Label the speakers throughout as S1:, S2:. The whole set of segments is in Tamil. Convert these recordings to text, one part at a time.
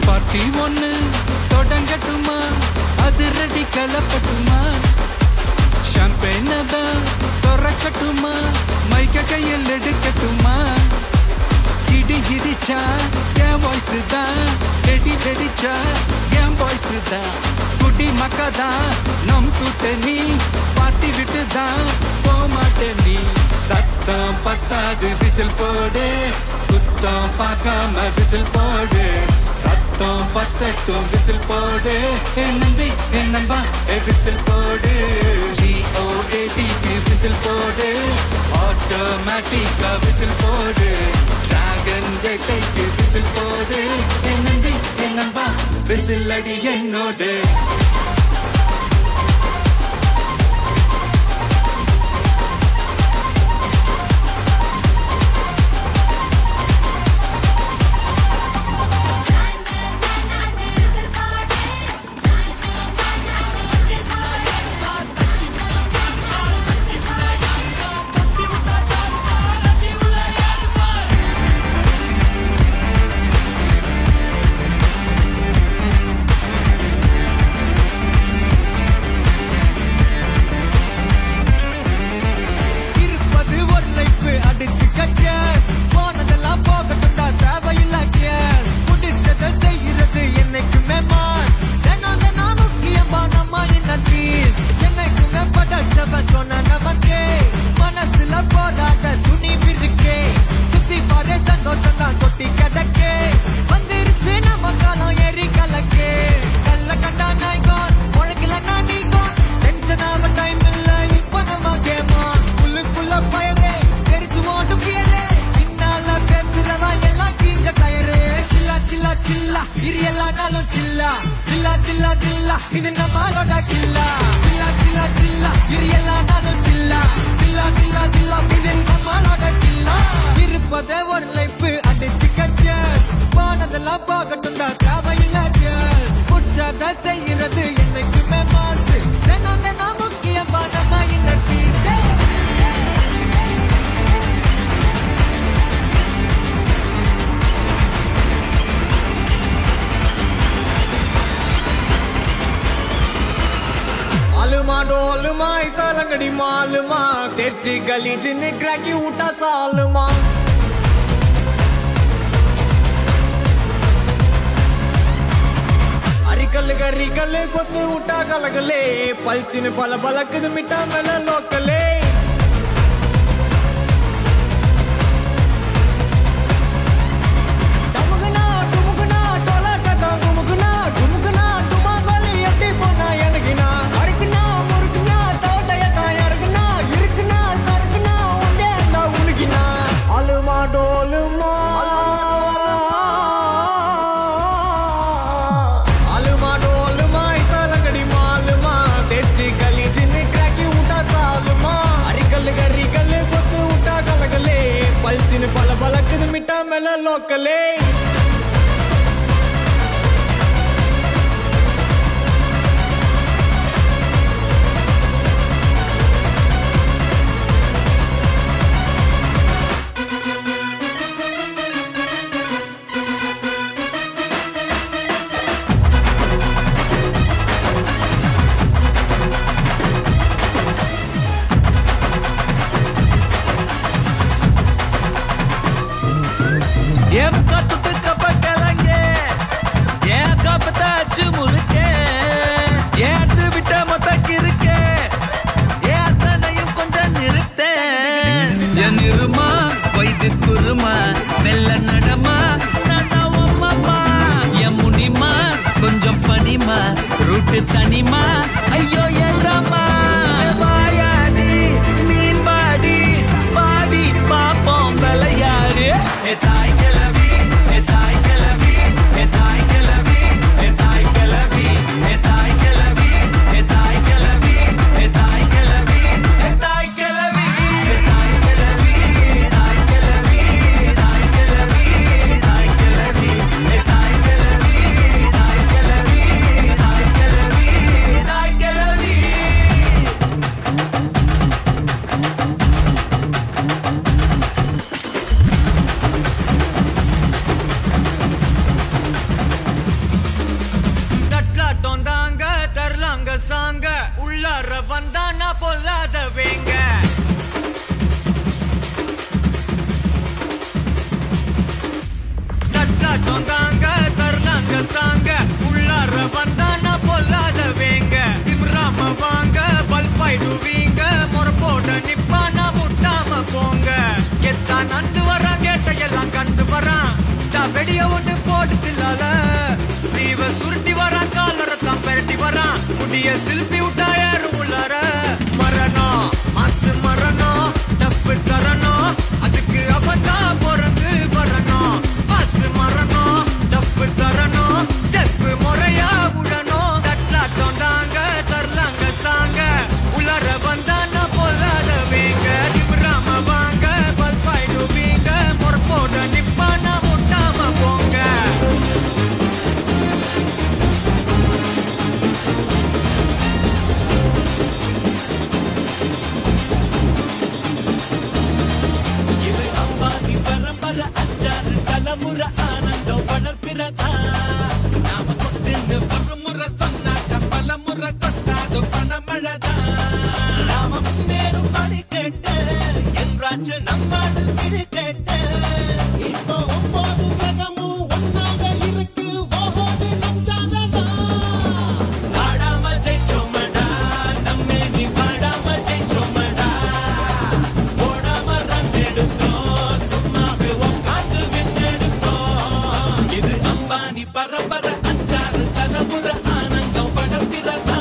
S1: பார்ட்டி ஒன்னு தொடங்கட்டுமா, அதிரடி கலப்பட்டுமா, ஷாம்பெயின தான் திறக்கட்டுமா, மைக்க கையில் எடுக்கட்டுமா, இடி இடிச்சா என் வாய்ஸ் தான், வெடி வெடிச்சா என் வாய்ஸ் தான், குடி மக்கதான் நம் கூட்டணி, பார்ட்டி விட்டு தான் போமாட்டேன் நீ. சத்தம் பத்தாது விசில் போடு, குத்தம் பார்க்காம விசில் போடு, ரத்தம் பத்தட்டும் விசில் போடு, என் நம்பி என் நம்பா விசில் போடு, GOATக்கு விசில் போடு, ஆட்டோமேட்டிக்கா விசில் போடு, டிராகன் வேட்டைக்கு விசில் போடு, என் நம்பி என் நண்பா விசில் அடி என்னோடு இது நம்மளோட கில்லா சில்லா சில்லா சில்லா இரியலா நானும் சில்லா சில்லா சில்லா சில்லா இது நம்மளோட கில்லா இருப்பதே ஒரு லைஃப் அடிச்சு கச்சஸ் போனதெல்லாம் போகட்டும் தான் தேவையில்லை ஜஸ் உற்சாக செய்யறது என்னைக்குமே மாசு தினம் தினம் முக்கியமான இந்த பீஸே डोलमा ऐसा लंगड़ी मालमा तेजी गली जिन्हें क्रैकी उठा सालमा अरिकल गरिकल कोत उठा कलगले पलचिन पल बलक मिटा मेला लोकले डमुगना डुमुगना टोला कदा गुमुगना डुमुगना डुमा गली एट्टी पोना यनगिना डोलमा आलमा डोलमा ऐसा लंगड़ी मालमा तेजी गली जिन्हें क्रैकी उठा सालमा अरिकल गरिकल कोत उठा कलगले पलचिन पल बलक मिटा मेला लोकले तनिमा अयो एंडमा वायाडी मीन बाडी बाडी पापों बलयारे ए ताई केलवी ए ताई केलवी ए ताई केलवी ए ताई केलवी ए ताई केलवी ए ताई केलवी ए ताई केलवी ए ताई केलवी ए ताई केलवी ए ताई केलवी ए ताई केलवी ए ताई केलवी ए ताई केलवी சாங்க உள்ளார வந்தா நான் பொல்லாத வேங்க நட்டாட்டம் தாங்க தரலாங்க சாங்க உள்ளார வந்தா நான் பொல்லாத வேங்க திம்ராம வாங்க பல்பாயிடுவீங்க முறப்போட நிப்பானா முட்டாம போங்க எத்தான் நண்டு வரான் கேட்டையெல்லாம் கண்டு வரான் வெடிய ஒன்று போட்டுலால ஸ்லீவ சுருட்டி வரான் காலரத்தான் பெரட்டி வரான் முடிய சில்பி விட்டா யாரும் உள்ளார மரணம் மாசு மரணம் டப்பு தரணும் அதுக்கு அவதான் பிறந்து வரணும் மாசு மரணம் டப்பு தரணும் ஆனந்தம் வளர்ப்பிறதா நாம கொண்டு ஒரு முறை சொன்னாக்க பல முறை கொட்டாது பணமழதா நாம முன்னேறும் படி கேட்டு என்றாச்சு நம்மாடல் விழி கேட்டு இப்போ 9 கிரகமும் ஒன்னாக இருக்கு ஓஹோடு நஞ்சாததா ஆடாம ஜெயிச்சோமடா நம்மே நீ பாடாம ஜெயிச்சோமடா ஓடாம ரன் எடுத்தோம் சும்மாவே உட்காந்து விட்டெடுத்தோம் இது அம்பானி பரம்பரை 5 தலைமுறை ஆனந்தம் படப்பிறதா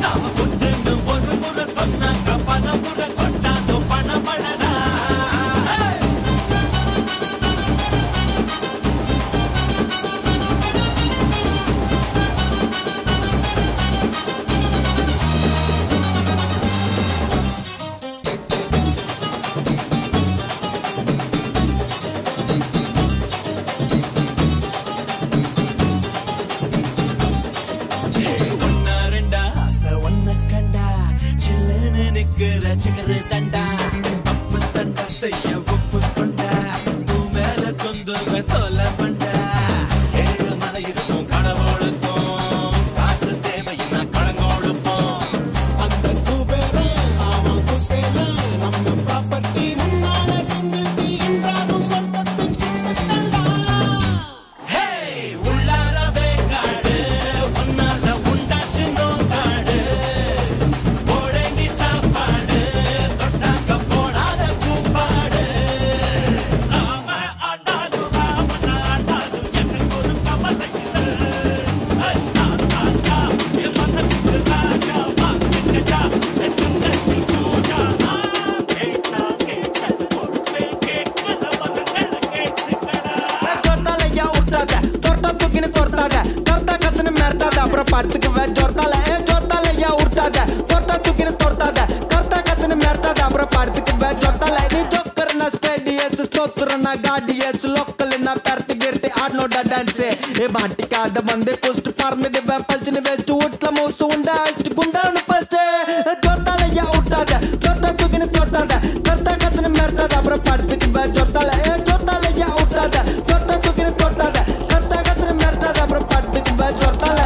S1: நாம கொஞ்சம் ஒரு முறை சொன்னாங்க பல முறை கொட்டாதோ பணமழதா சிகர தண்டா அப்பு தண்டா செய்ய உப்பு கொண்டா பூ மேல கொண்டு சொல்ல பண்டா ஏழு மலை இருக்கும் கடவுளுக்கும் காசு தேவையின்னா கடங்கோடுப்போம் அந்த குபேரே அவன் குசேல நம்ம ப்ராப்பர்ட்டி முன்னால சிங்கிள்டி என்றாலும் சொர்க்கத்தின் சித்துக்கள்டா ஹே உள்ளாரவே காடு ஒன்னால உண்டாச்சு நோக்காடு போடங்கி சாப்பாடு படுத்துக்கு ஜோர்த்தால ஜோர்த்தாலையா உருட்டாத தொட்டா தூக்கின்னு தொட்டாத கர்த்தா கத்துன்னு மிரட்டாத அப்புறம் படுத்துக்கு ஜோர்த்தால நீ ஜோக்கர்னா ஸ்டேடியஸ் ஸ்தோத்திரனா காடியஸ் லோக்கல்னா பெரட்டு கிரட்டி ஆடனோட டான்ஸ் ஏ மாட்டிக்காத வந்து போஸ்ட் பறந்துட்டு பல்ச்சுன்னு வெஸ்ட் வீட்ல மோசு உண்டா அஷ்டு குண்டான்னு ஃபர்ஸ்ட் ஜோர்த்தாலையா உருட்டாத தொட்டா தூக்கின்னு தொட்டாத கர்த்தா கத்துன்னு மிரட்டாத அப்புறம் படுத்துக்கு ஜோர்த்தால ஜோர்த்தாலையா உருட்டாத தொட்டா தூக்கின்னு தொட்டாத கர்த்தா கத்துன்னு மிரட்டாத அப்புறம் படுத்துக்கு ஜோர்த்தால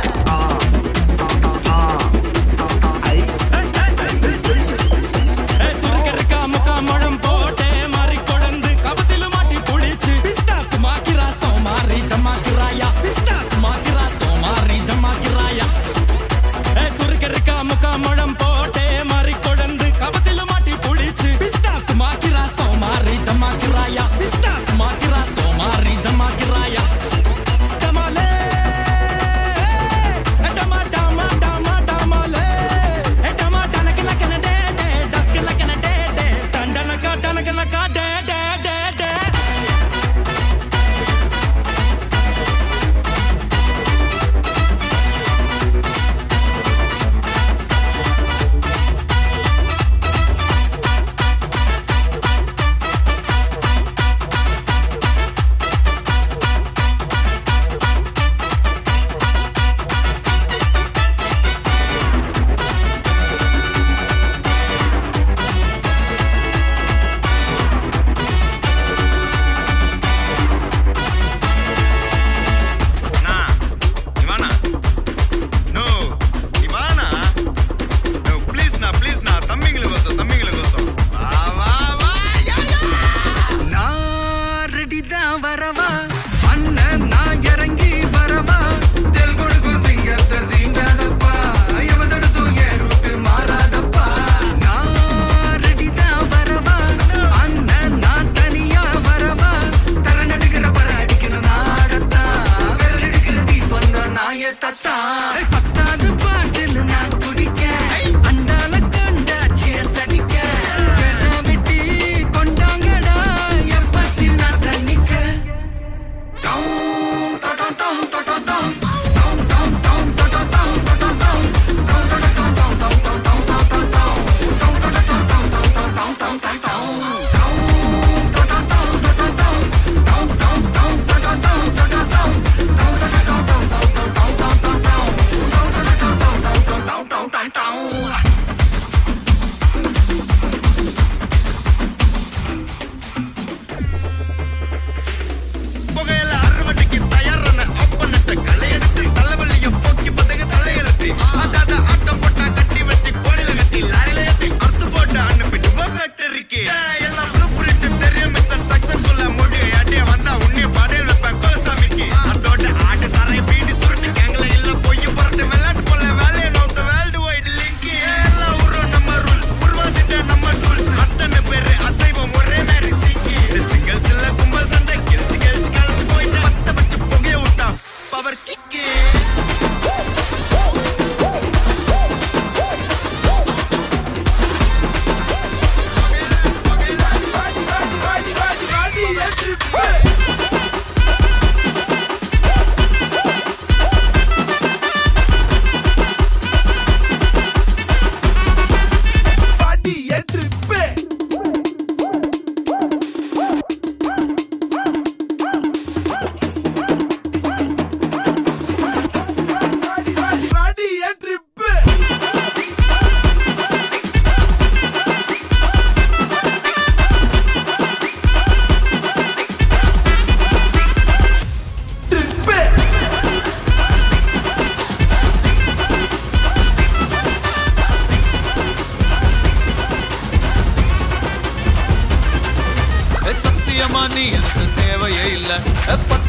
S1: Maquiraia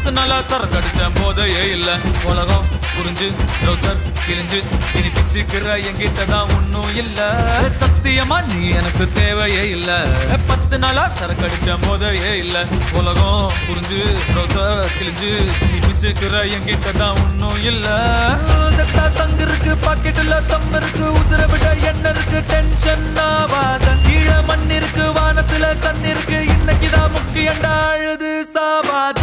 S1: 10 நாளா சரக்கு அடிச்சேன் போதையே இல்ல உலகம் புரிஞ்சு ரோசர் கிழிஞ்சு இனி பிச்சுக்கிற என்கிட்டதான் ஒன்னும் இல்ல சத்தியமா நீ எனக்கு தேவையே இல்ல 10 நாளா சரக்கு அடிச்சேன் போதையே இல்ல உலகம் புரிஞ்சு ரோசர் கிழிஞ்சு இனி பிச்சுக்கிற என்கிட்டதான் ஒன்னும் இல்ல செத்தா சங்கு இருக்கு பாக்கெட்டுல தம் இருக்கு உசுர விட என்ன இருக்கு டென்ஷன் ஆவாத கீழே மண் இருக்கு வானத்துல சன் இருக்கு இன்னைக்குதான் முக்கியண்டா அழுது சாவாத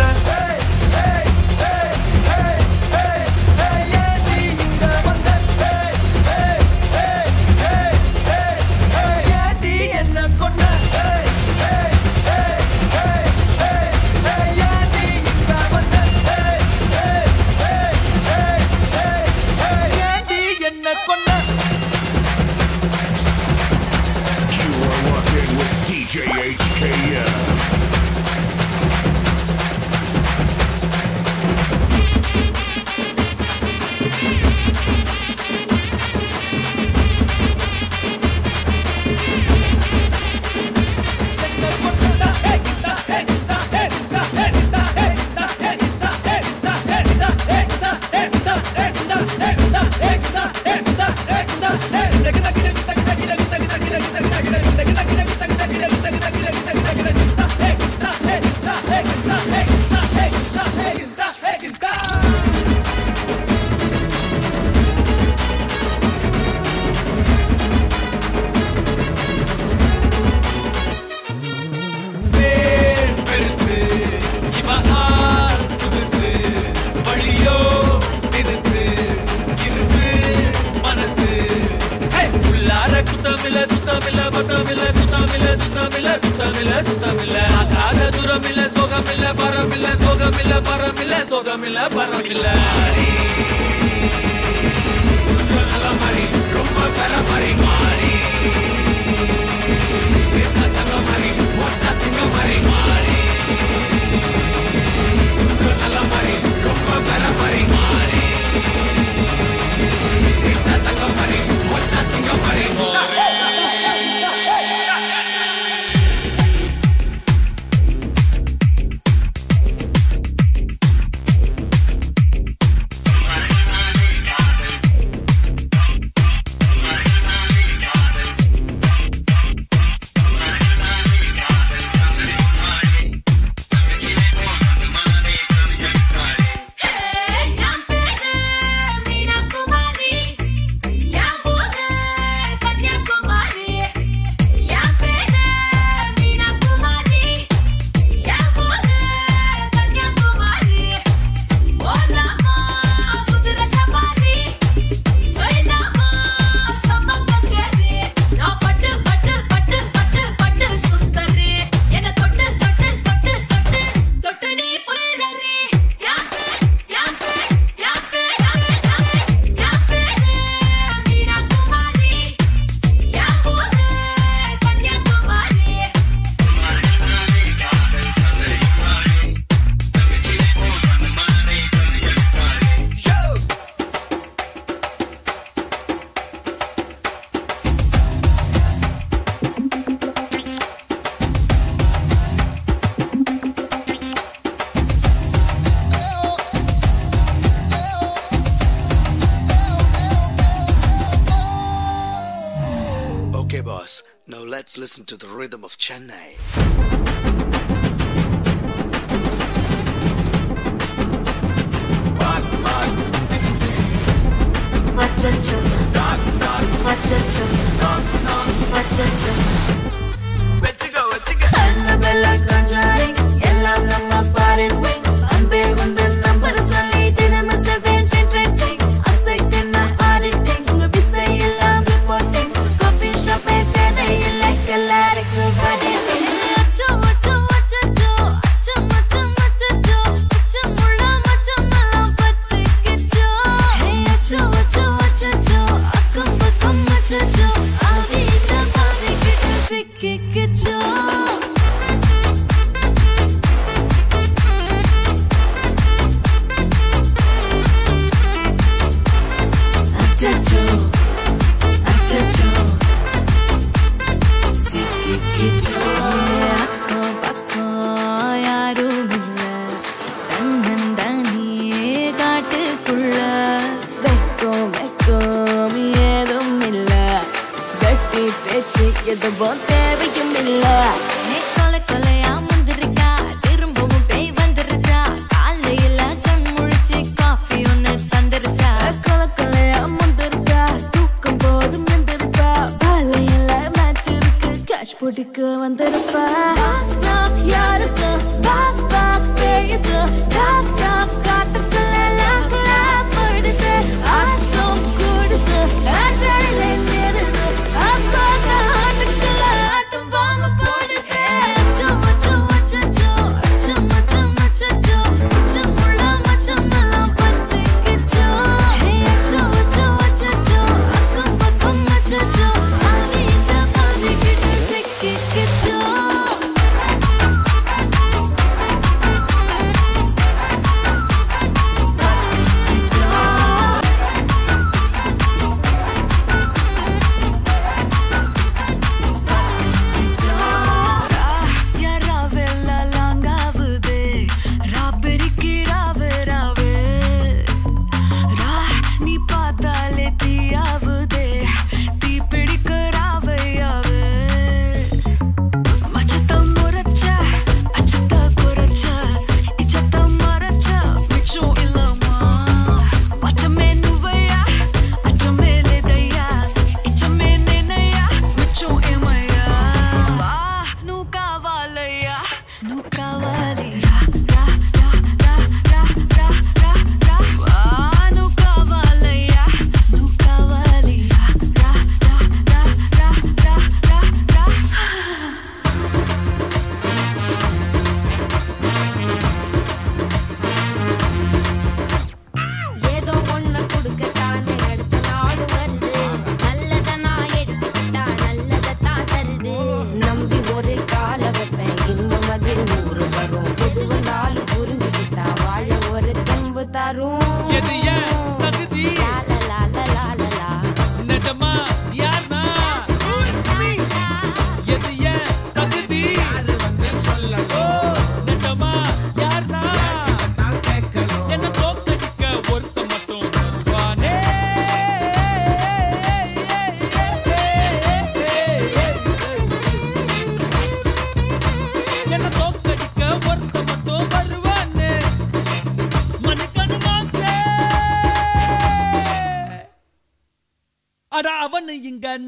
S2: Now let's listen to the rhythm of Chennai.
S3: Annabella conjuring, எல்லாம் நம்ம foreign wing. அன்பே உந்தன் நம்பர் சொல்லி தினமும் 7 trending. அசைக்கின auditing, உங்க விசை எல்லாம் reporting. Coffee shop கதை இல்லை எல்லாருக்கும் படிப்பேன். அச்சோ அச்சோ அச்சோ அச்சோ மச்சம் அச்சோ அச்சம் உள்ள மச்சம் எல்லாம் பத்திக்கிச்சோ. அச்சோ அச்சோ அச்சோ அக்கம் பக்கம் அச்சோ ஆவித பாதிக்கிட்டு எதுவும் தேவையும் இல்ல. நீ கொலை கொலையா முந்திருக்கா, திரும்பவும் பேய் வந்துருச்சா, காலையில கண் முழிச்சு காஃபி ஒன்னு தந்துருச்சா. கொலை கொலையா முந்திருக்கா, தூக்கும் போது முந்திருக்கா, காலையில மேட்ச் இருக்கு, கேஷ் போட்டுக்கு வந்திருப்பா. யாருக்கு பாக் பாக் பேயுது, டாக் டாக் காட்டுக்குள்ள லாக் லாக் படுது, ஆட்டம் கூடுது, ஆட்டலே நிறுது, ஆசாக ஆட்டுக்குள்ள ஆட்டம் பாம்பு போடுது. அச்சம் அச்சம் அச்சச்சோ, அச்சம் அச்சம் அச்சச்சோ, அச்சமுள்ள மச்சமெல்லாம் பத்திக்கிச்சோ. அச்சம் அச்சம் அச்சச்சோ, அக்கம் பக்கம் அச்சச்சோ, ஆகிட்ட பாதிக்கிட்டு சிக்கிக்கிச்சோ.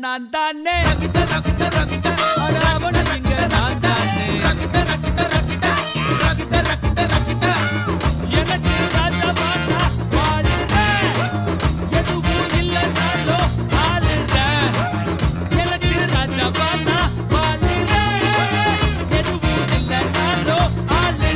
S1: நான் தானே அவனு இங்க நான் தானே எனக்கு ராஜமாட்டா வாழுறேன், எதுவும் இல்லைனாலோ ஆளுறேன். எனக்கு ராஜமாட்டா வாழுறேன், எதுவும் இல்லைனாலோ ஆளுறேன்.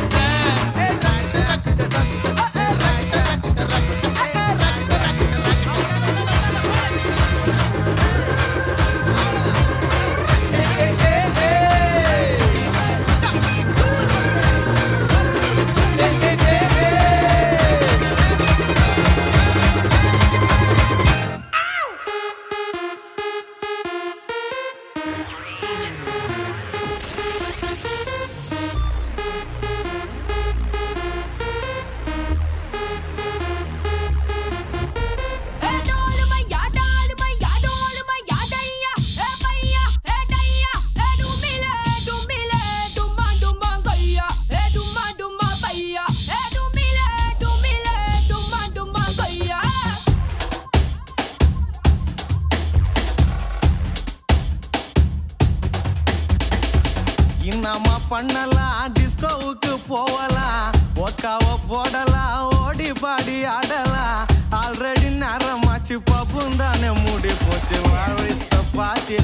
S4: நம்ம பண்ணலாம், டிஸ்கோவுக்கு போகலாம், ஒக்காவ போடலாம், ஓடி பாடி ஆடலாம். ஆல்ரெடி நேரமாச்சு, பப்பும் தானே மூடி போச்சு. Where is the party?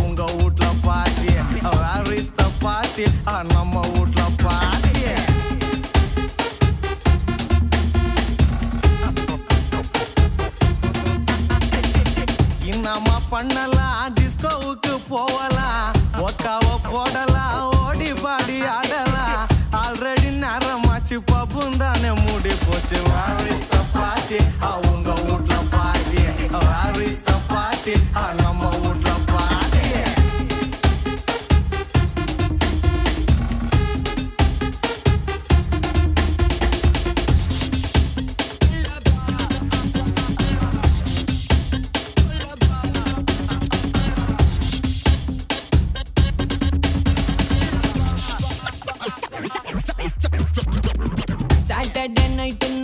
S4: உங்க வீட்ல party. Where is the party? நம்ம வீட்ல பார்ட்டி. நம்ம பண்ணலாம், டிஸ்கோவுக்கு போகலாம், ஒக்காவ போடலாம், ஓடி பாடி ஆடலாம். ஆல்ரெடி நேரமாச்சு, பப்பும் தானே மூடி போச்சு. Where is the party? உங்க வீட்ல party. Where is the party? நம்ம வீட்ல பார்ட்டி.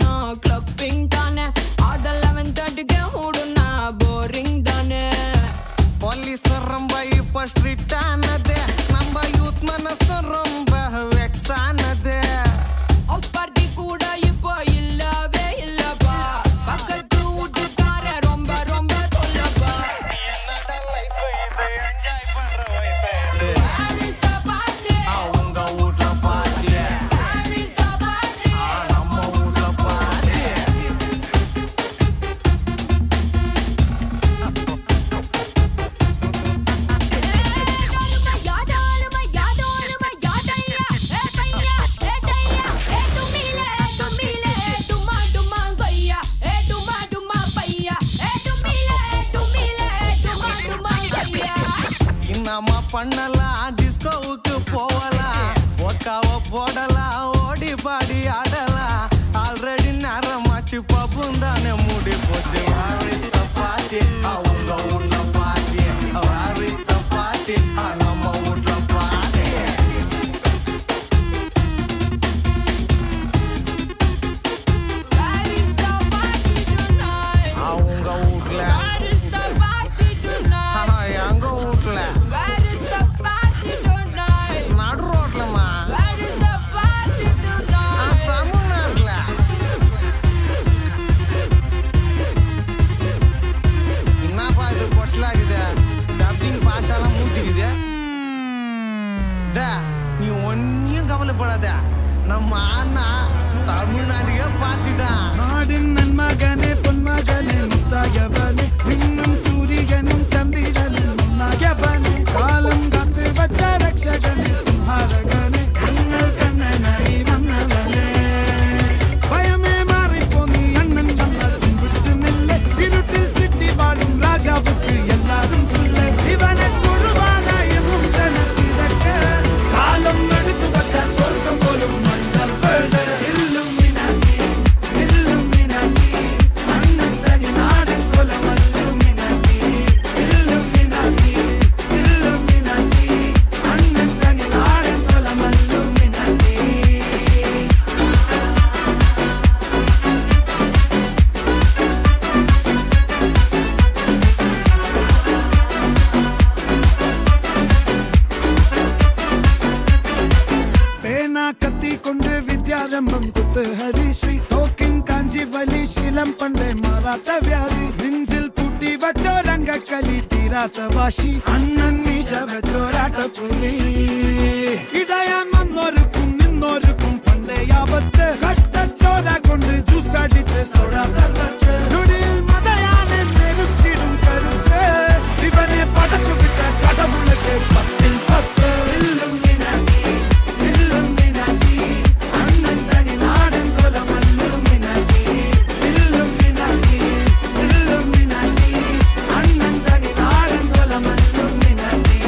S5: போனா கிளப்பிங் தானே அதெல்லாம் 11:30க்கு மூடுனா போரிங் தானே
S4: போலீஸ் ரொம்ப இப்ப ஸ்ட்ரிக்ட் ஆனது நம்ம யூத் மனசு ரொம்ப வெக்ஸ் ஆனது
S5: ஆஃப் பார்ட்டி கூட இப்போ இல்லவே இல்லப்பா பக்கத்து வீட்டுக்கார ரொம்ப ரொம்ப தொல்லப்பா
S4: என்னடா லைஃப் இது என்ஜாய் பண்ற வயசு
S5: Where is the party?
S4: அவங்க வீட்ல பாட்டி
S5: Where is the party?
S4: நம்ம வீட்ல பாட்டி நம்ம பண்ணலாம் டிஸ்கோவுக்கு போகலாம் ஒக்காவ போடலாம் ஓடி பாடி ஆடலாம் ஆல்ரெடி நேரமாச்சு பப்பும் தானே மூடி போச்சு வாரிஸ்த பாட்டி அவங்க வீட்ல பாட்டி வாரிஸ்த பாட்டி நம்ம வீட்ல பாட்டி
S5: Where is the party tonight?
S4: அவங்க வீட்ல
S5: Where is the party tonight?
S4: ஆனா எங்க வீட்ல
S5: Where is the party tonight?
S4: நடு ரோட்லமா
S5: Where is the party tonight?
S4: தமிழ்நாட்டுல என்னப்பா இது பொச்சலாகுது டப்பிங் பாஷாலாம் மூட்டிக்குது நீ ஒன்னும் கவலைப்படாத நம்ம அண்ணா தமிழ்நாட்டுக்கே பார்த்துதான்
S6: நாடின் நன்மகனே பொன்மகனே முத்தாயவனே இன்னும் சூரியனும் சந்திரனும் ஒன்னாயவனே காலம் காத்து வச்ச ரக்ஷகனே சிம்ஹாரகனே எங்கள் கண்ணனாய் வந்தவனே பயமே மாறிப்போ நீ அண்ணன் வந்தால் விட்டு நில்ல இருட்டில் சிட்டி வாழும் ராஜாவுக்கு எல்லாரும் சொல்ல இவனை தொழுவான என்னும் ஜனத்திரக்க காலம் எடுத்து வச்சால் சொர்க்கம் போலும் மண்டல் வேட இல்லுமினாட்டி இல்லுமினாட்டி அண்ணன் தனி நாடன் கொலம் இல்லுமினாட்டி இல்லுமினாட்டி இல்லுமினாட்டி அண்ணன் தனி நாடன் கொலம் இல்லுமினாட்டி பேனா கத்தி கொண்டு வித்யாரம்பம் குத்து ஹரிஸ்ரீ தோக்கின் காஞ்சி வலி சீலம் பண்டை மாறாத்த வியாதி நெஞ்சில் பூட்டி வச்சோ ரங்க கலி தீராத்த வாஷி அண்ணன் மீச வச்சோராட்ட புலி இடையான் வந்தோருக்கும் நின்னோருக்கும் பண்டை ஆபத்து கட்டச்சோரா கொண்டு ஜூஸ் அடிச்சு சோடா சர்பத்து நுடில் மதையான நெருக்கிடும் கருத்து இவனே படைச்சு விட்ட கடவுளுக்கு 10 இல்லுமினாட்டி இல்லுமினாட்டி அண்ணன் தனி நாடன் கொலம் இல்லுமினாட்டி இல்லுமினாட்டி இல்லுமினாட்டி அண்ணன் தனி நாடன் கொலம் இல்லுமினாட்டி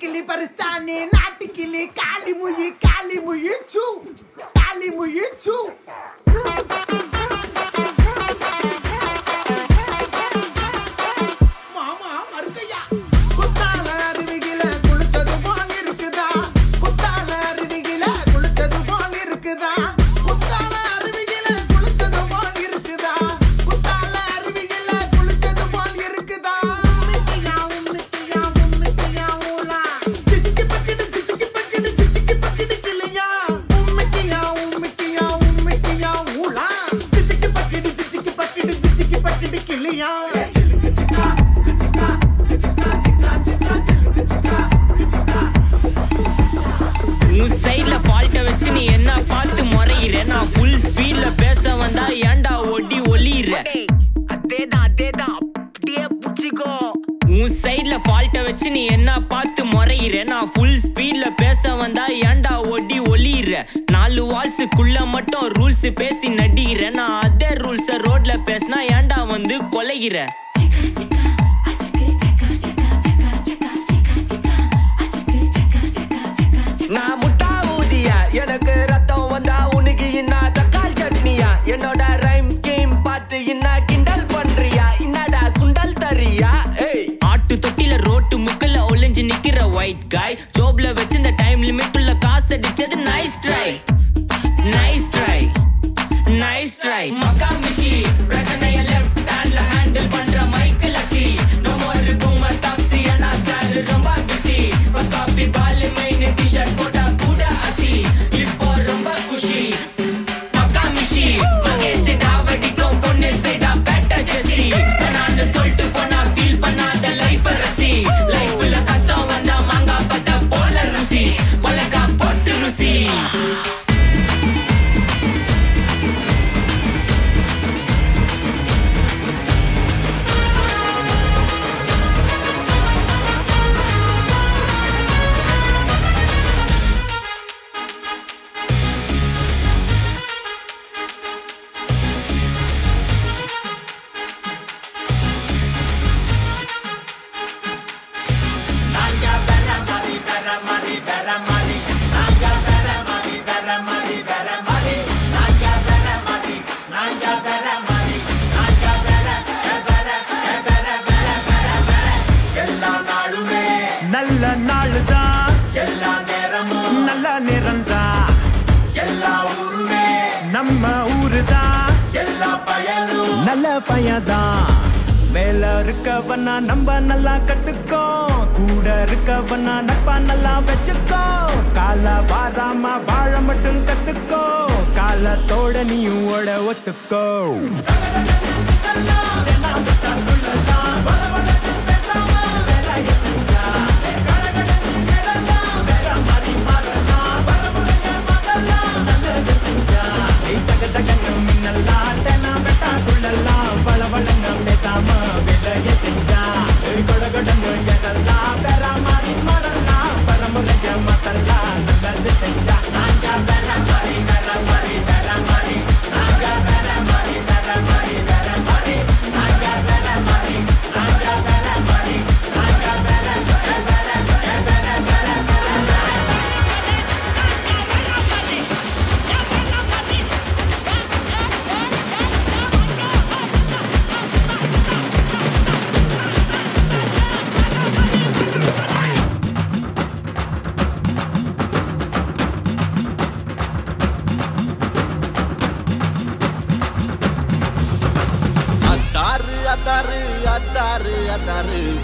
S7: கிளி பரிஸ்தானே நாட்டு கிளி காளி முயி சூ காளி முயி சூ பையா
S8: உன் சைட்ல ஃபால்ட்ட வச்சு நீ என்ன பார்த்து முறையிற நான் ஃபுல் ஸ்பீட்ல பேச வந்தா ஏன்டா ஒடி ஒளியிற அதேதான் அப்படியே புடிச்சுக்கோ உன் சைட்ல ஃபால்ட்ட வச்சு நீ என்ன பார்த்து முறையிற நான் ஃபுல் ஸ்பீட்ல பேச வந்தா ஏன்டா ஒடி ஒளியிற 4 வால்ஸுக்குள்ள மட்டும் ரூல்ஸ் பேசி நடிகிற நான் அதே ரூல்ஸ ரோட்ல பேசினா ஏன்டா வந்து கொலைகிற
S1: நான் முட்டா ஊதியா எனக்கு ரத்தம் வந்தா உனக்கு இன்னா தக்காளி சட்னியா என்னோட ரைம் ஸ்கீம் பார்த்து இன்னா கிண்டல் பண்றியா என்னடா சுண்டல் தரியா
S8: ஆட்டு தொட்டில ரோட்டு முக்கல ஒளிஞ்சு நிக்கிற ஒயிட் காய் ஜோப்ல வச்சு இந்த டைம் லிமிட் உள்ள காசு அடிச்சது நைஸ் ட்ரை மக்கா மிஷி பிரச்சனைய லெஃப்ட் ஹேண்ட்ல ஹேண்டில் பண்ற மைக்கேல் அசி நோ மோர் பூமர் டாக்ஸி அண்ணா சார் ரொம்ப பிஸி பஸ் காப்பி பால் மெயின் டி-ஷர்ட் போட்டா கூட அசி இப்போ ரொம்ப குஷி மக்கா மிஷி மகே சிடா வடிக்கும் பொண்ணு சிடா பெட்ட ஜெசி நான் சொல்லிட்டு போனா ஃபீல் பண்ணாத லைஃப் ரசி லைஃப்ல கஷ்டம் வந்தா மாங்கா பத்த போல ருசி மலக்கா போட்டு ருசி
S6: நல்ல நாளுதான் எல்லா நேரமும் நல்ல நேரம்தான் எல்லா ஊருமே நம்ம ஊருதான் எல்லா பயனும் நல்ல பையன்தான் மேல இருக்கவனா நம்ம நல்லா கத்துக்கோ கூட இருக்கவனா நட்பா நல்லா வச்சுக்கோ கால வாராம வாழ மட்டும் கத்துக்கோ காலத்தோட நீயும் ஓட ஒத்துக்கோ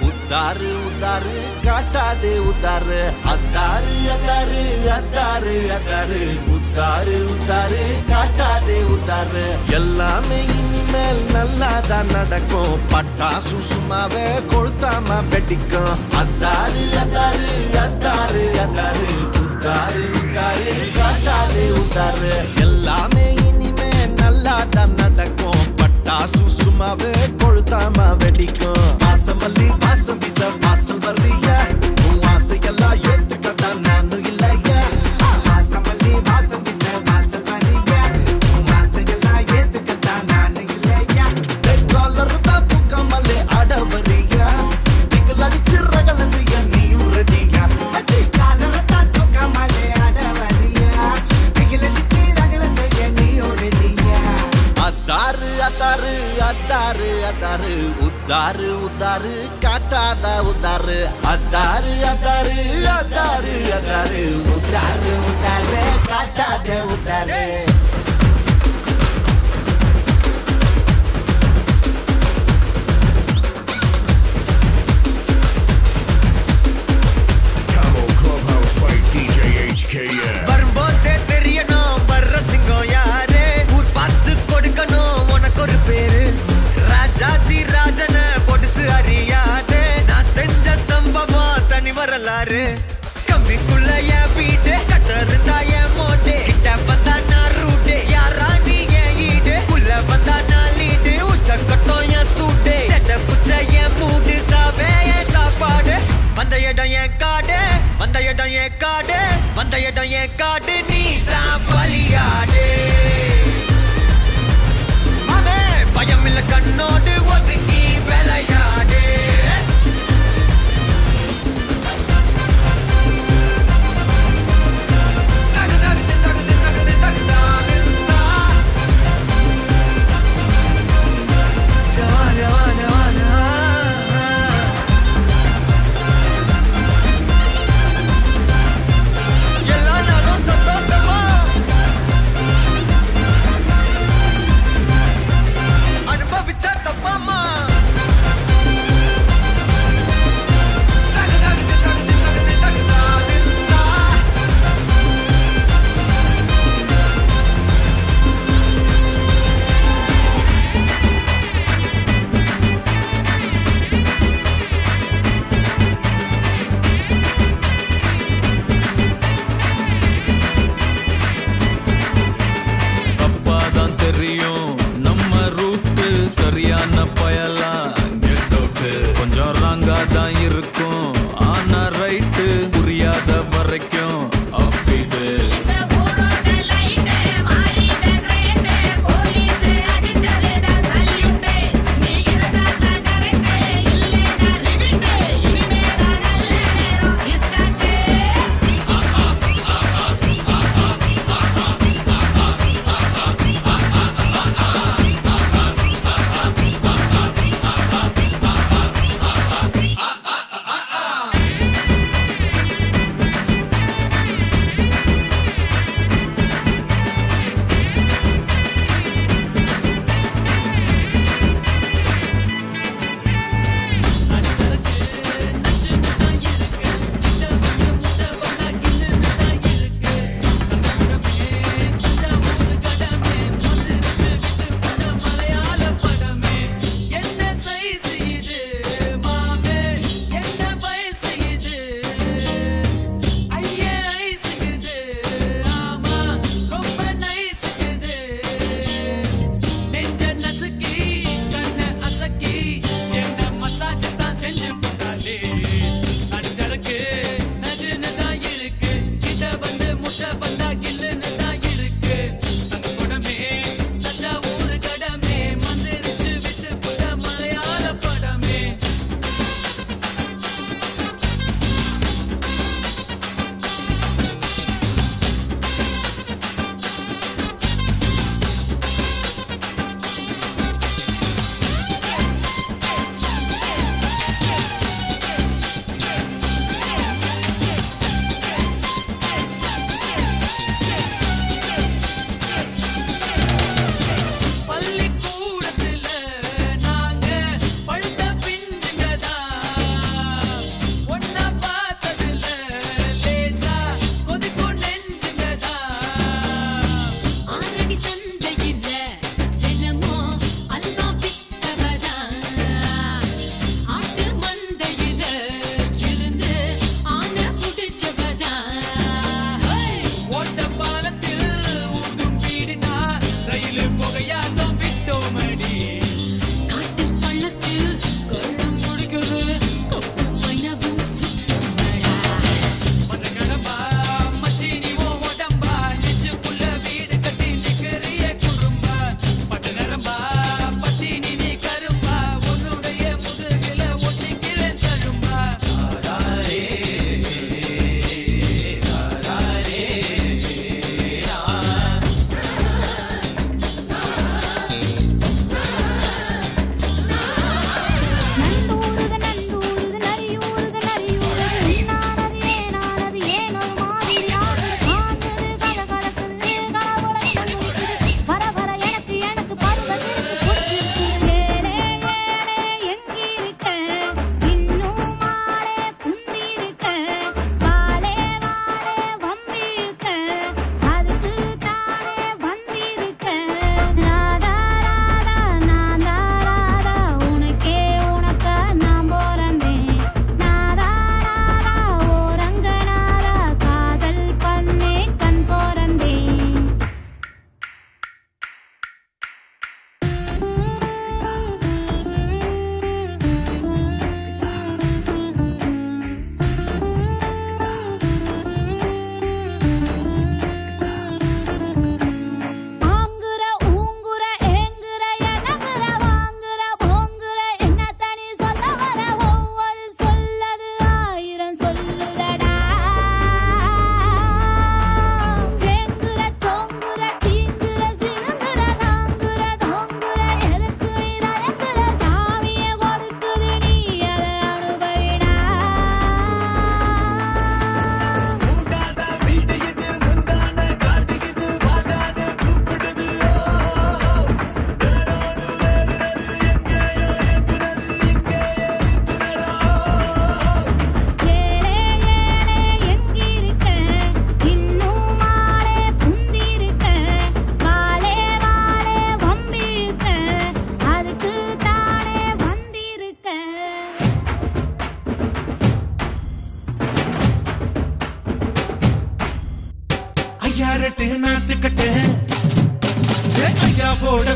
S2: உத்தாரு உத்தாரு காட்டாதே உத்தாரு அத்தாரு அத்தாரு அத்தாரு அத்தாரு உத்தாரு உத்தாரு காட்டாதே உத்தாரு எல்லாமே இனிமேல் நல்லாதான் நடக்கும் பட்டாசு சும்மாவே கொளுத்தாம வெடிக்கும் அத்தாரு அத்தாரு அத்தாரு அத்தாரு உத்தாரு உத்தாரு காட்டாதே உத்தாரு எல்லாமே இனிமே நல்லாதான் நடக்கும் பட்டாசு சும்மாவே கொளுத்தாம வெடிக்கும் வாசமல்லி வாசம் வீச வாசல் வர்றிய உன் ஆசையெல்லாம் ஏத்துக்கதா நானும் இல்லைய வாசமல்லி வாசம் வீச வாசல் வர்றிய உன் ஆசையெல்லாம் ஏத்துக்கதா நானும் இல்லைய காலர் தான் தூக்காமலே ஆட வர்றிய பிகல் அடிச்சு ரகல செய்ய நீயும் ரெடியா காலர் தான் தூக்காமலே ஆட வர்றிய பிகல் அடிச்சு ரகல செய்ய நீயும் ரெடியா அத்தாரு அத்தாரு அத்தாரு அத்தாரு உத்தாரு உத்தாரு காட்டாத உத்தாரு அத்தாரு அத்தாரு அத்தாரு அத்தாரு உத்தாரு உத்தாரு காட்டாத உத்தாரு
S1: வரும்போதே தெரியணும் வர்ற சிங்கம் யாரு ஊர் பார்த்து கொடுக்கணும் உனக்கு ஒரு பேரு ராஜாதி ராஜ காடு நீ தான் பலியாடு மாமே பயம் இல்ல கண்ணோடு ஒதுங்கி விளையாடு எல்லா நாளும் சந்தோஷம்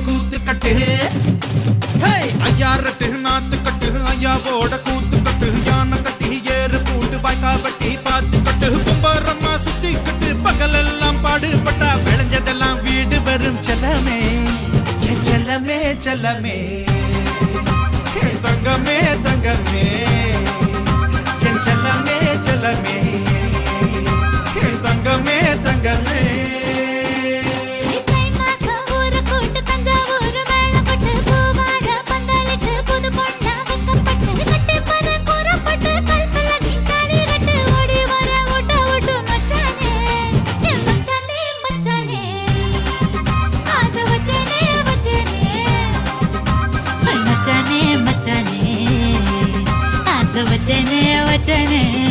S9: கூத்து கட்டு ஐயா ரட்டு நாத்து கட்டு ஐயாவோட கூத்து கட்டு யானை கட்டி ஏறு பூண்டு வாய்க்கா வட்டி பார்த்து கட்டு கும்பரம்மா சுத்தி கட்டு பகலெல்லாம் பாடுபட்டா விளைஞ்சதெல்லாம் வீடு வரும் செல்லமே என் செல்லமே செல்லமே என் தங்கமே தங்கமே என் செல்லமே செல்லமே என் தங்கமே தங்கமே
S3: वचने वचने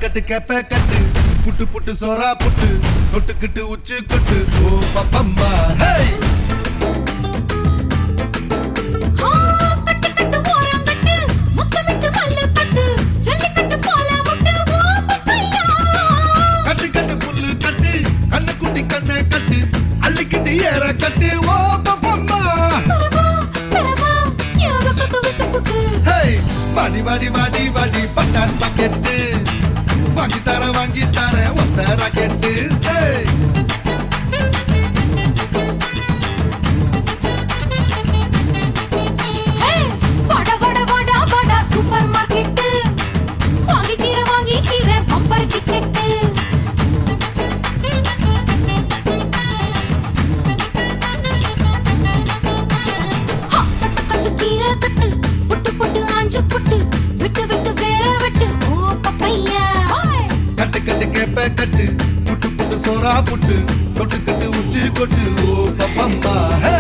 S9: கட்டு கேப்ப கட்டு புட்டு புட்டு சோரா புட்டு தொட்டுக்கிட்டு உச்சு கொட்டு ஓ பப்பம்மா ஹே கட்டு கட்டு புல்லு கட்டு ஏற கட்டு ஓ பப்பம்மா வாடி வாடி வாடி வாடி பட்டாஸ் பாக்கெட்டு வாங்கி தர ஒத்த ராக்கெட்டு
S3: சூப்பர் மார்க்கெட் வாங்கி தீர பம்பர் டிக்கெட்
S9: கட்டு புட்டு புட்டு சோரா புட்டு கொட்டு கட்டு உச்சி கொட்டு ஓ பப்பம்மா ஹே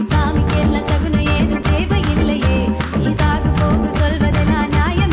S3: சாமிக்கெல்லாம் சகுனம் ஏதும் தேவையில்லையே நீ சாகு போக்கு சொல்வதெல்லாம் நியாயம்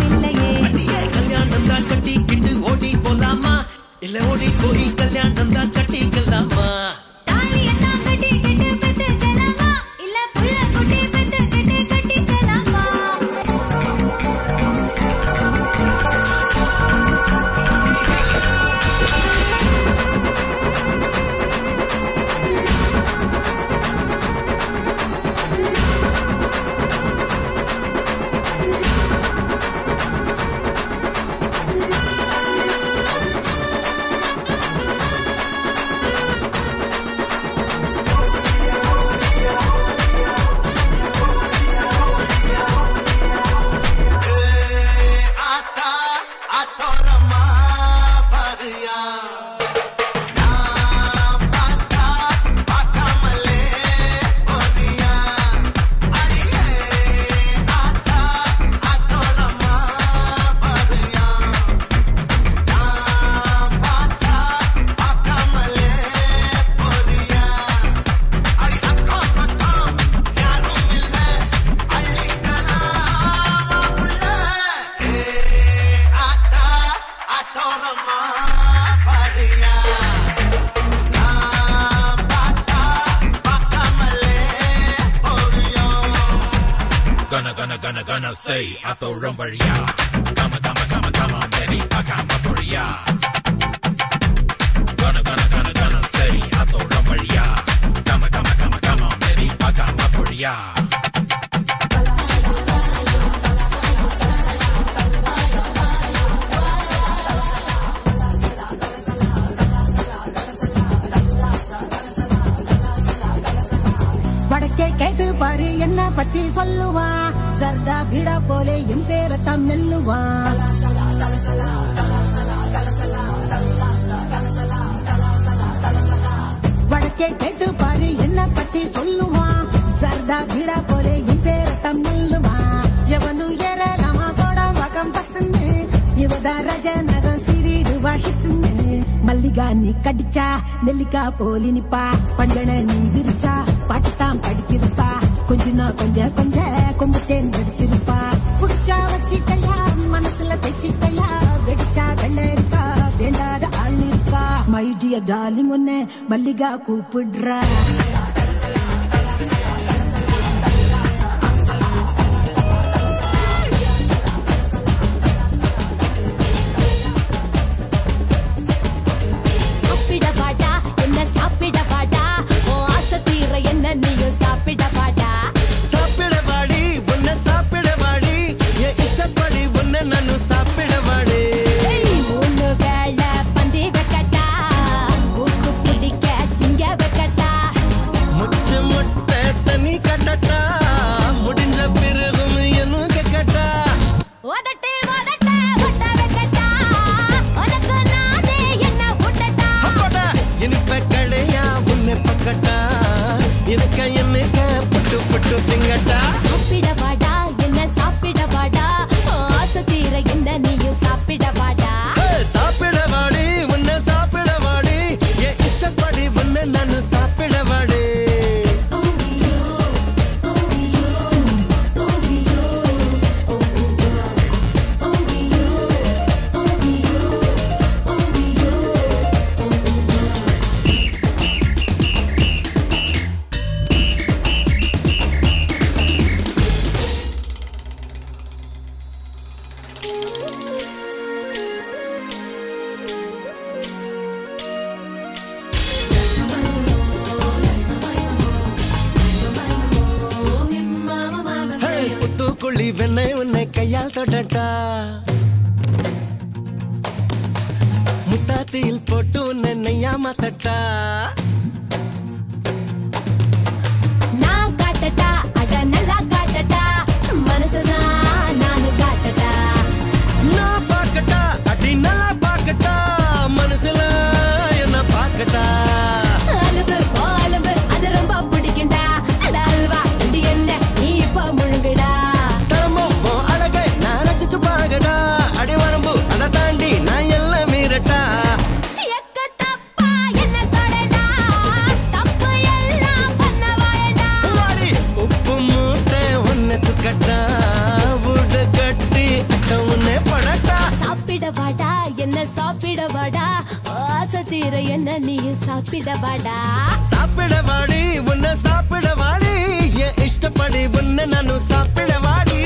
S10: say atoram varia. Come on, baby, pakama poria. Gonna say atoram varia. Come on, baby, pakama poria.
S11: வடக்கே கேட்டு பாரு என்ன பத்தி சொல்லுவா சர்தா பீடா போலே என் பேரத்தான் மெல்லுவா வடக்கே கேட்டு பாரு என்ன பத்தி சொல்லுவா சர்தா பீடா போலே என் பேரத்தான் மெல்லுவா எவனு ஏறலாமா கூட வகம் பசந்து இவதா ரஜ நகம் சிறிடுவா ஹிசுன்னு மல்லிகா நீ கடிச்சா நெல்லிக்கா போலி நிப்பா பஞ்சன நீ விரிச்சா பட்டாம் படிச்சிருப்பா கொஞ்சம் கொம்பு தேன் படிச்சிருப்பா புடிச்சா வச்சிட்டையா மனசுல தைச்சிட்டையா வெடிச்சா வெள்ளரிக்கா வேண்டாத ஆள் இருக்கா மை டியர் டார்லிங் ஒன்னு மல்லிகா கூப்பிடுறா
S4: புத்துக்குழி வெண்ணை உன்னை கையால் தொடட்டா முத்தாத்தியில் போட்டு உன்னை நெய்யா மாத்தட்டா
S3: நான் காட்டட்டா அட நல்லா காட்டட்டா மனசுதான் நானு காட்டட்டா
S4: நான் பார்க்கட்டா அடி நல்லா பார்க்கட்டா மனசுல என்ன பார்க்கட்டா
S3: அலுபு அலுபு அது ரொம்ப பிடிக்கும்டா அட அல்வா இது என்ன நீ இப்ப முழுங்குடா
S4: அழகை நான் ரசிச்சு பாகடா அடி வரம்பு அதை தாண்டி நான் எல்லாம் மீறட்டா உப்பு மூட்டை உன்னை துக்கட்டா வீடு கட்டி உன்னை படட்டா
S3: சாப்பிட வாடா என்ன சாப்பிட வாடா ஆசை தீர என்ன நீயும் சாப்பிட வாடா
S4: சாப்பிட வாடி உன்னை சாப்பிட வாடி என் இஷ்டப்படி உன்னை நானும் சாப்பிட வாடி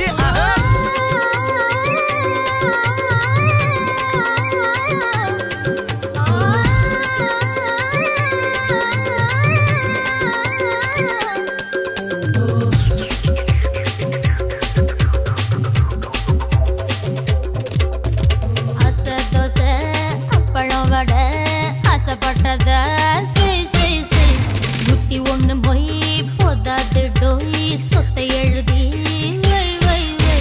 S3: ஆசைப்பட்டத புத்தி ஒண்ணு போய் போதாது டோய் சொத்தை எழுதி வை வை வை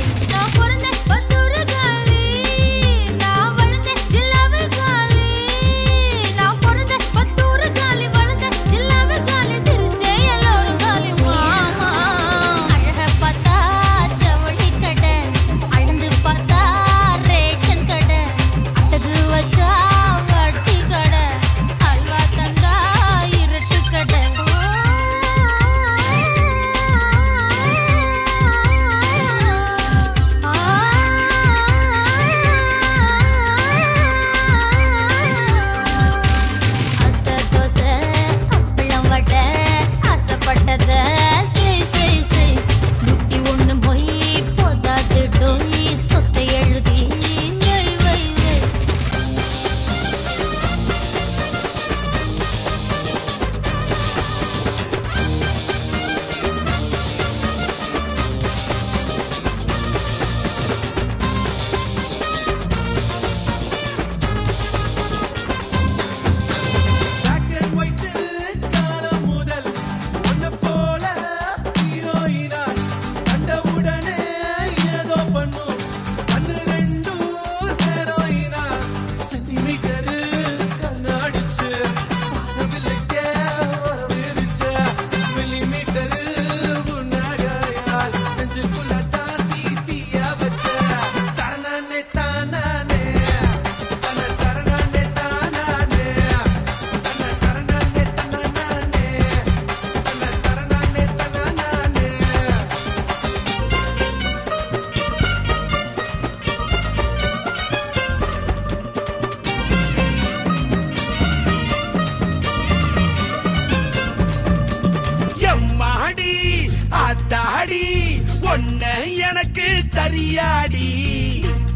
S1: தரியாடி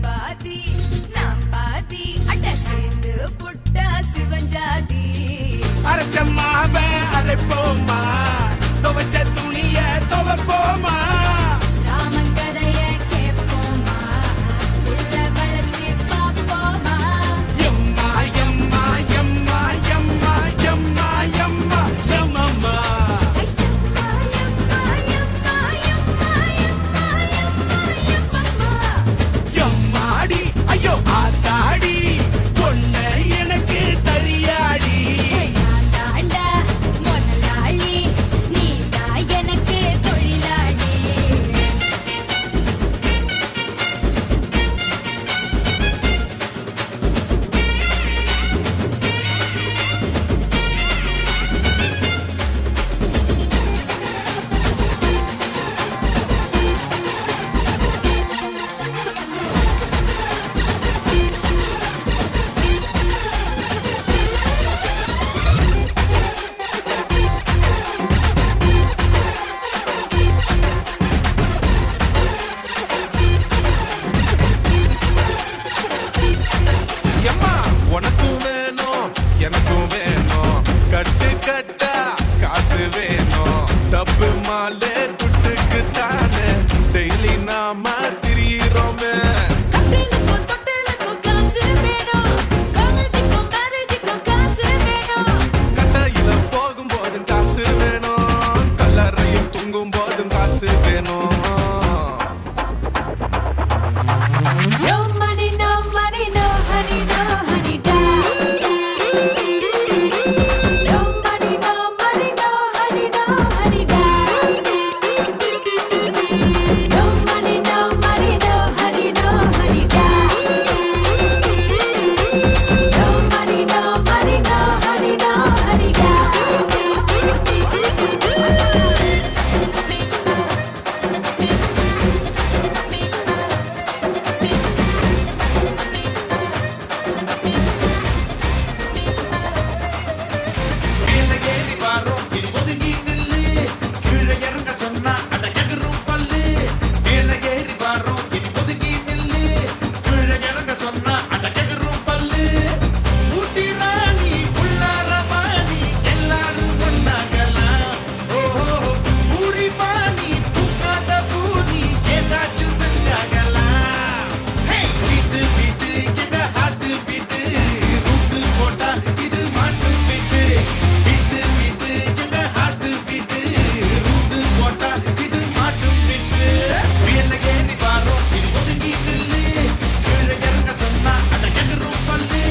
S5: பாதி நாம் பாதி அட சேர்ந்து புட்டா சிவஞ்சாதி
S1: அரைச்சம்மாவ அரைப்போமா துவச்ச துணிய துவப்போமா
S5: ராமன் கதைய கேட்போமா உள்ள வளர்ச்சி பார்ப்போமா
S1: எம்மா எம்மா எம்மா எம்மா எம்மா எம்மா எம்மம்மா எம்மாடி ஐயோ ஆத்தாடி பொண்ண எனக்கு தரியாடி
S5: தாண்டா முதலாளி நீதா எனக்கு தொழிலாளி
S9: எம்மா உனக்கும் வேணும் எனக்கும் வேணும் கட்டு கட்டா காசு வேணும் டப்பு மாலே துட்டுக்கு தானே டெய்லி நாம திரியிறோமே
S5: காசு வேணும் காலேஜுக்கும் மேரேஜுக்கும் காசு வேணும்
S9: கட்டையில போகும்போதும் காசு வேணும் கல்லறையில் தூங்கும் போதும் காசு வேணும்
S5: No money, no money, no honey, no honey, da. No money, no money, no honey, no honey, da. No money, no money, no honey, no honey, da. No money, no money, no honey, no honey, da.
S2: மேல ஏறி வாரோம் இனி ஒதுங்கி நில்லு கீழே இறங்க சொன்னா அட எகரும் பல்லு மேல ஏறி வாரோம் இனி ஒதுங்கி நில்லு கீழே இறங்க சொன்னா அட எகரும் பல்லு ஊட்டி ராணி உள்ளார வாணி எல்லாரும் ஒன்னாகலாம் ஓஹோ ஊரி பாணி பூக்காத பூனி ஏதாச்சும் செஞ்சாகலாம் வீட்டு வீட்டு எங்க ஹாட்டு வீட்டு ரூட்டு போட்டா இது மாட்டு வீட்டு வீட்டு வீட்டு எங்க ஹாட்டு வீட்டு ரூட்டு போட்டா இது மாட்டு வீட்டு மேல ஏறி வாரோம் இது ஒதுங்கி நில்லு கீழே இறங்க சொன்னா அட எகரும் பல்லு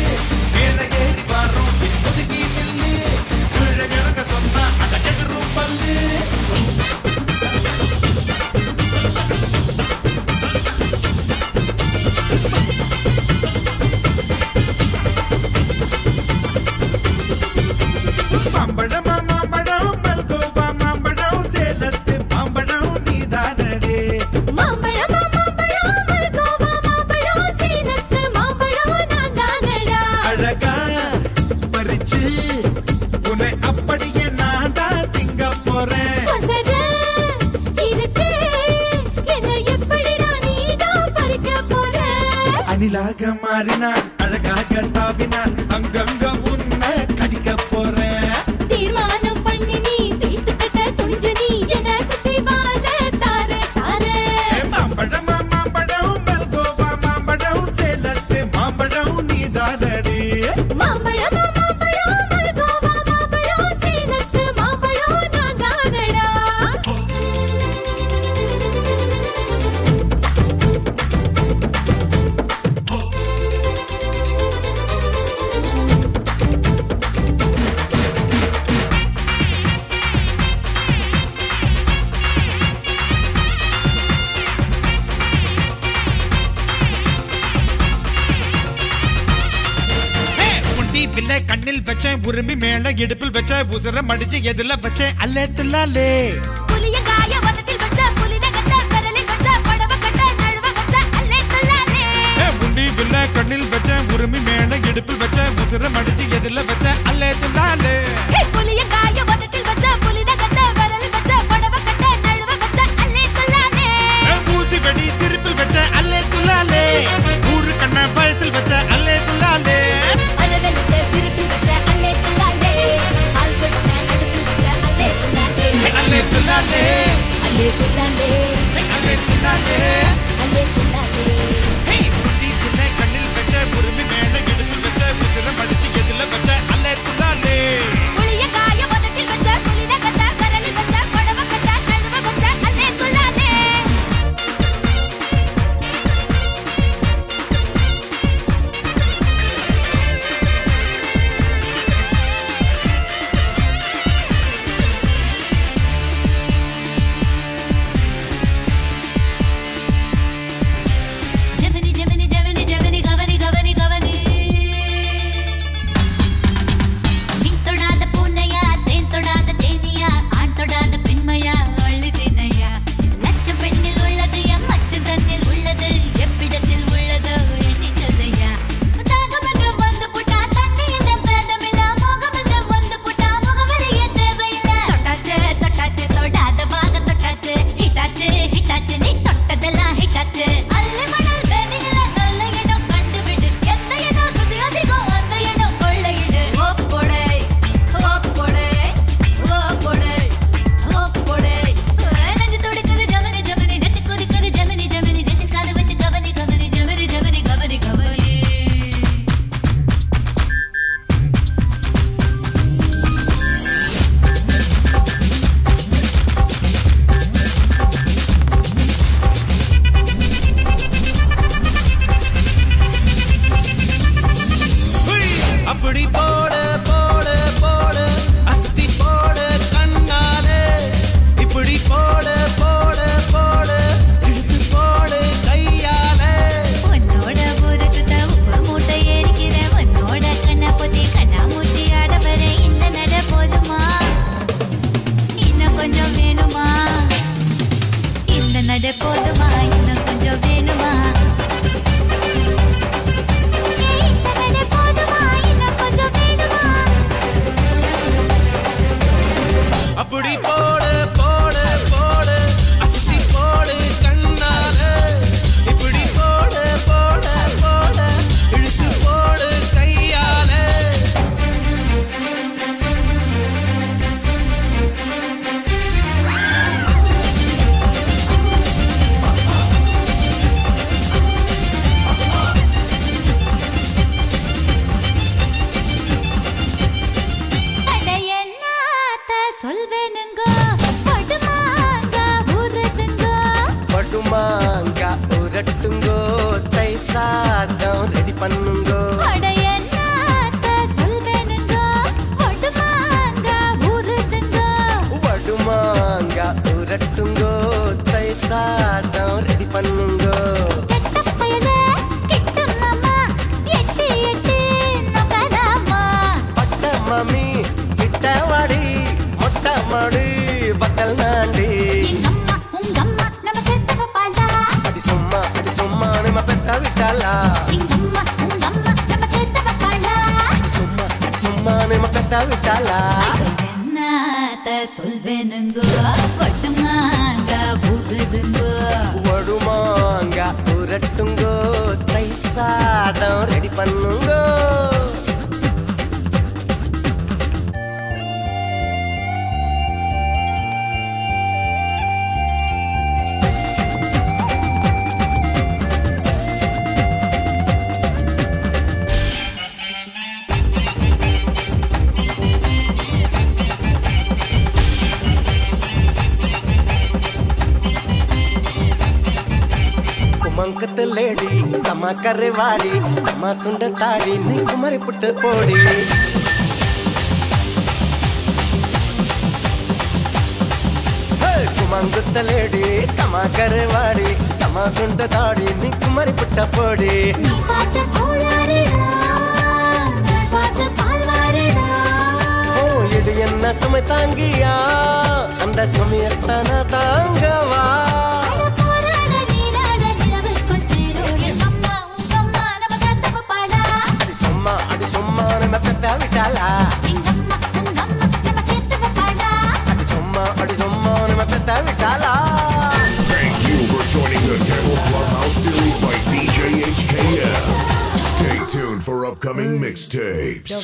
S2: மேல ஏறி வாரோம் இது ஒதுங்கி நில்லு கீழே இறங்க சொன்னா அட எகரும் பல்லு மாம்பழமா மாம்பழம் மல்கோவா மாம்பழம் சேலத்து மாம்பழம் நீதானடே
S5: மாம்பழமா மாம்பழம் மல்கோவா மாம்பழம் சேலத்து மாம்பழம் நான் தானடா
S2: அழகா பறிச்சு உன்னை அப்படியே நான் தான் திங்க போறேன்
S5: ஒசர இருக்கு என்ன எப்படிடா நீதான் பறிக்க போற
S2: அணிலாக மாறினான் அழகாக தாவினான் அங்கங்க உன்னை கடிக்க போறேன்
S5: தீர்மானம் பண்ணி நீ தீர்த்து கட்ட துணிஞ்சு நீ என்ன சுத்தி வார தார தார
S2: மாம்பழமா மாம்பழம் மல்கோவா மாம்பழம் சேலத்து மாம்பழம் நீதானடே
S5: மாம்பழமா மாம்பழம் மல்கோவா மாம்பழம் சேலத்து மாம்பழம் நான் தானடா
S6: உண்டி பிள்ளை கண்ணில் வச்சேன் உரிமை மேல இடுப்பில் வச்ச உசுர மடிச்சு எதுல வச்சேன் அல்லேத்துலாலே
S5: புலிய காய வதத்தில் வச்ச புலின கட்ட விரலில் வச்ச படவ கட்ட நழுவ வச்ச அல்லே தல்லாலே
S6: உண்டி பிள்ளை கண்ணில் வச்சேன் உரிமை மேல இடுப்பில் வச்ச உசுர மடிச்சு எதுல வச்ச அல்லேத்துலாலே
S5: புலிய காய வதத்தில் வச்ச புலின கட்ட விரலில் வச்ச படவ கட்ட நழுவ வச்ச அல்லே தல்லாலே
S6: பூசி வெடி சிறு
S3: அல்லே துல்லாலே
S6: அல்லே துல்லாலே
S3: அல்லே துல்லாலே
S6: குட்டி சின்ன கண்ணில் வச்ச உரிமை மேல இடுப்பில் வச்ச உசிரம் அடிச்சு எதில வச்ச அல்லே துல்லாலே
S3: புளிய காய பதத்தில் வச்ச புளின கட்ட கரலி வச்ச படவ கட்ட கழுவ வச்ச அல்லே துல்லாலே
S1: அப்படி போடு போடு போடு அஸ்தி போடு கண்ணாலே இப்படி போடு போடு போடு இழுத்து போடு கையாலே
S3: உன்னோட ஊருக்கு உப்பு மூட்டை ஏறிக்கிற உன்னோட கண்ணா பொத்தி கண்ணா மூட்டி ஆடவர இந்த நட போதுமா இன்னும் கொஞ்சம் வேணுமா இந்த நட போதுமா இன்னும் கொஞ்சம் வேணுமா
S1: அப்படி போடு போடு போடு அஸ்தி போடு கண்ணாலே இப்படி போடு போடு போடு இழுத்து போடு கையாலே
S3: சொல்வேனுங்க படுமாங்க ஊரட்டுங்க
S4: படுமாங்க ஊரட்டுங்கோ தை சாதம் ரெடி பண்ணுங்கோ
S3: படையன்னாத்த சொல்வேனுங்க படுமாங்க ஊரட்டுங்க
S4: படுமாங்க ஊரட்டுங்கோ தை சாதம் ரெடி பண்ணுங்கோ
S3: கெட்டப்பயலே கிட்ட மாமா எட்டி எட்டி நகராமா
S4: பட்ட மாமி கிட்ட வாடி மொட்டை மாடு பட்டல் நாண்டி
S3: எங்கம்மா உங்கம்மா நம்ம சேர்த்தவ பாடா
S4: அடி சும்மா நம்ம பெத்த விட்டாளா
S3: எங்கம்மா உங்கம்மா நம்ம சேர்த்தவ பாடா
S4: அடி சும்மா நம்ம பெத்த விட்டாளா
S3: என்னத்த சொல்வேனுங்க படுமாங்க ஊருதுங்க
S4: வடுமாங்க ஊரட்டுங்கோ தை சாதம் ரெடி பண்ணுங்கோ குமங்கத்து லேடி கம்மா கரைவாடி கம்மா துண்ட தாடி நீ குமரி புட்டு போடி குமங்குத்த லேடி கம்மா கரைவாடி கம்மா துண்ட தாடி நீ குமரி புட்ட போடி
S3: நீ பார்த்த கோளாறுடா நான் பார்த்த பால்வாறுடா
S4: ஓ இது என்ன சுமை தாங்கியா அந்த சுமையத்தான தாங்கவா அடி சும்மா நம்ம பெத்த விட்டாளா அடி சும்மா நம்ம பெத்த விட்டாளா.
S12: Thank you for joining the Temple Clubhouse series by DJ HKL. Stay tuned for upcoming mixtapes.